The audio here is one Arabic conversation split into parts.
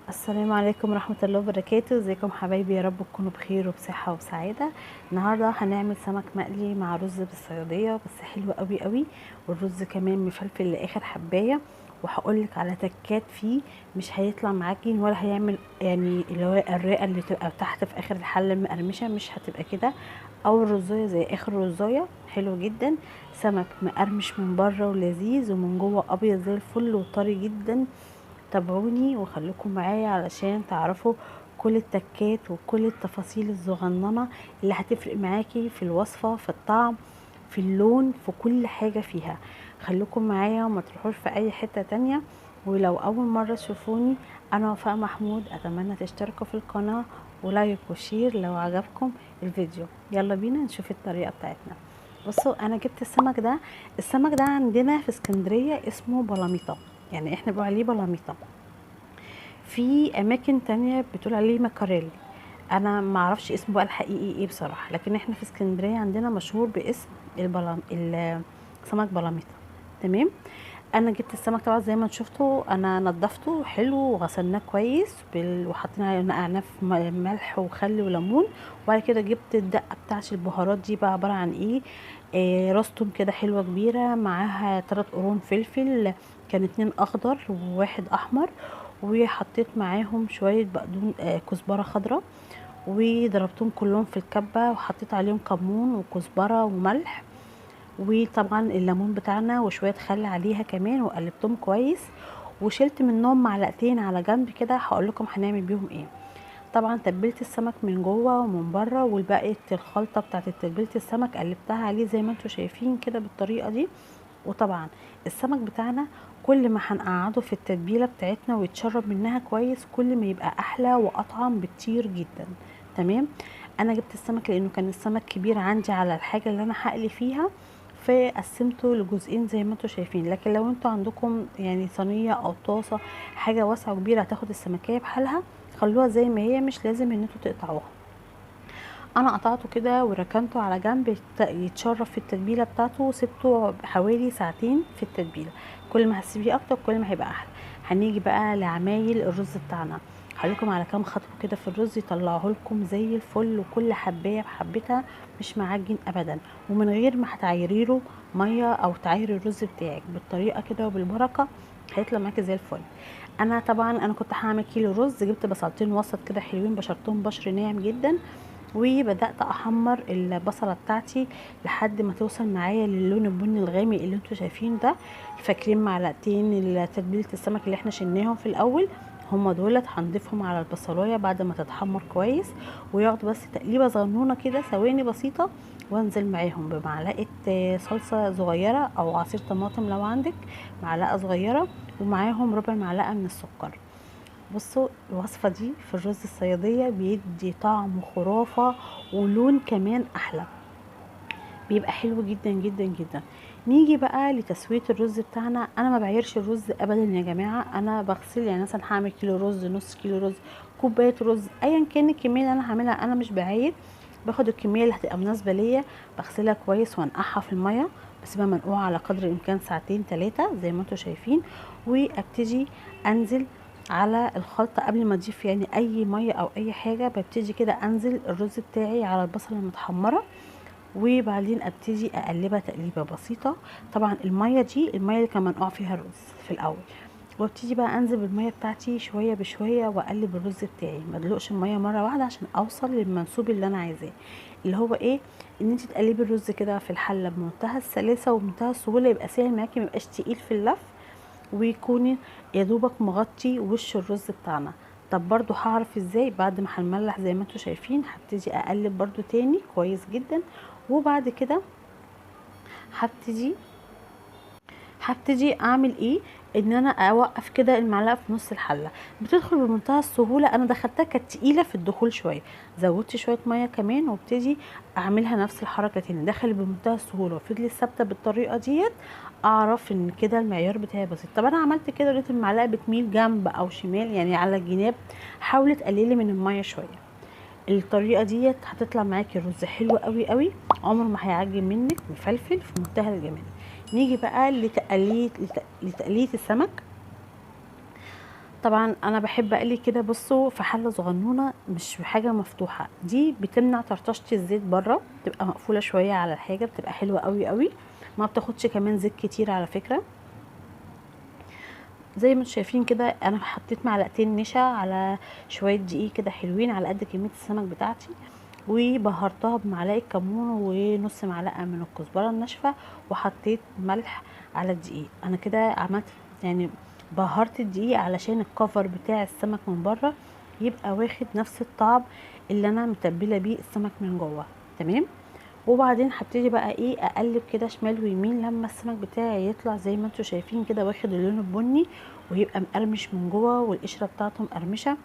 السلام عليكم ورحمة الله وبركاته. ازيكم حبايبي؟ يا رب تكونوا بخير وبصحة وبسعادة. النهاردة هنعمل سمك مقلي مع رز بالصيادية، بس حلو قوي قوي، والرز كمان مفلفل لاخر حباية. وهقولك على تكات فيه، مش هيطلع معاكي ولا هيعمل يعني اللي هو الرئة اللي تبقى تحت في اخر الحلة المقرمشة، مش هتبقى كده. او الرزاية زي اخر رزاية، حلو جدا. سمك مقرمش من بره ولذيذ، ومن جوه ابيض زي الفل وطري جدا. تابعوني وخليكم معايا علشان تعرفوا كل التكات وكل التفاصيل الصغننه اللي هتفرق معاكي في الوصفه، في الطعم، في اللون، في كل حاجه فيها. خليكم معايا وما تروحوش في اي حته تانية. ولو اول مره تشوفوني، انا وفاء محمود، اتمنى تشتركوا في القناه ولايك وشير لو عجبكم الفيديو. يلا بينا نشوف الطريقه بتاعتنا. بصوا، انا جبت السمك ده عندنا في اسكندريه اسمه بلاميطه، يعني احنا بنقول عليه بلاميطه. في اماكن تانية بتقول عليه مكاريل. انا ما اعرفش اسمه بقى الحقيقي ايه بصراحه، لكن احنا في اسكندريه عندنا مشهور باسم سمك بلاميطه. تمام. انا جبت السمك طبعا زي ما انتوا شفتوا، انا نضفته حلو وغسلناه كويس وحطينا عليه نقعناه في ملح وخل وليمون. وبعد كده جبت الدقه بتاعت البهارات دي، بقى عباره عن ايه؟ راس توم كده حلوه كبيره، معاها 3 قرون فلفل، كان 2 اخضر وواحد احمر. وحطيت معاهم شويه بقدون كزبره خضراء، وضربتهم كلهم في الكبه، وحطيت عليهم كمون وكزبره وملح، وطبعا الليمون بتاعنا وشويه خل عليها كمان، وقلبتهم كويس. وشلت منهم معلقتين على جنب كده، هقول لكم هنعمل بيهم ايه. طبعا تبلت السمك من جوه ومن بره، والباقي الخلطه بتاعت تتبيله السمك قلبتها عليه زي ما انتم شايفين كده بالطريقه دي. وطبعا السمك بتاعنا كل ما هنقعده في التتبيله بتاعتنا ويتشرب منها كويس، كل ما يبقى احلى واطعم بكتير جدا. تمام. انا جبت السمك لانه كان السمك كبير عندي على الحاجه اللي انا هقلي فيها، فقسمته لجزئين زي ما انتم شايفين. لكن لو انتوا عندكم يعني صينيه او طاسه، حاجه واسعه وكبيره هتاخد السمكيه بحالها، خلوها زي ما هي، مش لازم ان انتوا تقطعوها. انا قطعته كده وركنته على جنب يتشرب في التتبيله بتاعته، وسبته حوالي ساعتين في التتبيله. كل ما هتسيبيه اكتر كل ما هيبقى احلى. هنيجي بقى لعمايل الرز بتاعنا. هقولكم على كام خطوه كده في الرز يطلعه لكم زي الفل، وكل حبايه بحبتها، مش معجن ابدا، ومن غير ما هتعيري له ميه او تعايري الرز بتاعك، بالطريقه كده وبالبركه هيطلع معاكي زي الفل. انا كنت هعمل كيلو رز، جبت بصلتين وسط كده حلوين، بشرتهم بشر ناعم جدا. وبدات احمر البصله بتاعتي لحد ما توصل معايا للون البني الغامق اللي انتوا شايفين ده. فاكرين معلقتين تتبيله السمك اللي احنا شلناهم في الاول؟ هما دولت هنضيفهم على البصلايه بعد ما تتحمر كويس، وياخدوا بس تقليبه صغنونه كده ثواني بسيطه. وانزل معاهم بمعلقه صلصه صغيره او عصير طماطم لو عندك، معلقه صغيره، ومعاهم ربع معلقه من السكر. بصوا الوصفة دي في الرز الصيادية بيدي طعم خرافة، ولون كمان أحلى، بيبقى حلو جدا جدا جدا. نيجي بقى لتسوية الرز بتاعنا. أنا ما بعيرش الرز أبدا يا جماعة، أنا بغسل، يعني مثلا هعمل كيلو رز، نص كيلو رز، كوباية رز، أيا كان الكمية اللي أنا هعملها، أنا مش بعاير. باخد الكمية اللي هتبقى مناسبة ليا، بغسلها كويس وانقعها في المية، بسيبها منقوعة على قدر الإمكان ساعتين 3 زي ما انتوا شايفين. وابتدي أنزل على الخلطة قبل ما اضيف يعني اي ميه او اي حاجه. ببتدي كده انزل الرز بتاعي على البصله المتحمره، وبعدين ابتدي اقلبها تقليبه بسيطه. طبعا الميه دي الميه اللي كان منقوع فيها الرز في الاول. وابتدي بقى انزل بالميه بتاعتي شويه بشويه، واقلب الرز بتاعي، ما ادلقش الميه مره واحده عشان اوصل للمنسوب اللي انا عايزاه، اللي هو ايه؟ ان انت تقلبي الرز كده في الحله بمنتهى السلاسه وبمنتهى السهوله، يبقى سهل معاكي، ما يبقاش تقيل في اللف، ويكون يا دوبك مغطي وش الرز بتاعنا. طب برضو هعرف ازاي؟ بعد ما هنملح زي ما انتوا شايفين، هبتدي اقلب برضو تاني كويس جدا. وبعد كده هبتدي اعمل ايه؟ ان انا اوقف كده المعلقه في نص الحله، بتدخل بمنتهى السهوله. انا دخلتها كانت تقيله في الدخول شويه، زودت شويه ميه كمان، وابتدي اعملها نفس الحركه تاني، دخل بمنتهى السهوله وفضلت ثابته بالطريقه ديت. اعرف ان كده المعيار بتاعي بسيط. طب انا عملت كده لقيت المعلقه بتميل جنب او شمال، يعني على الجناب، حاولي تقللي من الميه شويه. الطريقه ديت هتطلع معاكي الرز حلو قوي قوي، عمر ما هيعجن منك، مفلفل في منتهى الجمال. نيجي بقى لتقليه السمك. طبعا انا بحب اقلي كده، بصوا، في حله صغنونه مش في حاجه مفتوحه، دي بتمنع طرطشه الزيت بره، بتبقى مقفوله شويه على الحاجه، بتبقى حلوه قوي قوي، ما بتاخدش كمان زيت كتير على فكره. زي ما انتم شايفين كده انا حطيت معلقتين نشا على شويه دقيق كده حلوين على قد كميه السمك بتاعتي، وبهرتها بمعلقه كمون ونص معلقه من الكزبره الناشفه، وحطيت ملح على الدقيق. انا كده عملت يعني بهرت الدقيق علشان الكفر بتاع السمك من بره يبقى واخد نفس الطعم اللي انا متبله بيه السمك من جوه. تمام. وبعدين هبتدي بقى ايه اقلب كده شمال ويمين لما السمك بتاعي يطلع زي ما انتم شايفين كده واخد اللون البني، ويبقى مقرمش من جوه والقشره بتاعته مقرمشه،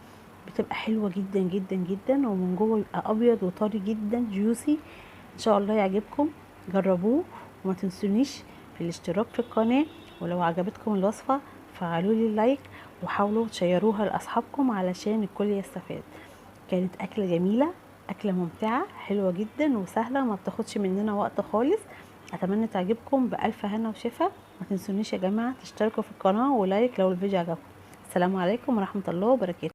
بتبقى حلوه جدا جدا جدا، ومن جوه يبقى ابيض وطري جدا جوسي. ان شاء الله يعجبكم، جربوه. وما تنسونيش في الاشتراك في القناه، ولو عجبتكم الوصفه فعلوا لي لايك، وحاولوا تشيروها لاصحابكم علشان الكل يستفاد. كانت أكلة جميلة، أكلة ممتعة حلوة جدا وسهلة، ما بتاخدش مننا وقت خالص. أتمنى تعجبكم بألف هنا وشفا. ما تنسونيش يا جماعة تشتركوا في القناة ولايك لو الفيديو عجبكم. السلام عليكم ورحمة الله وبركاته.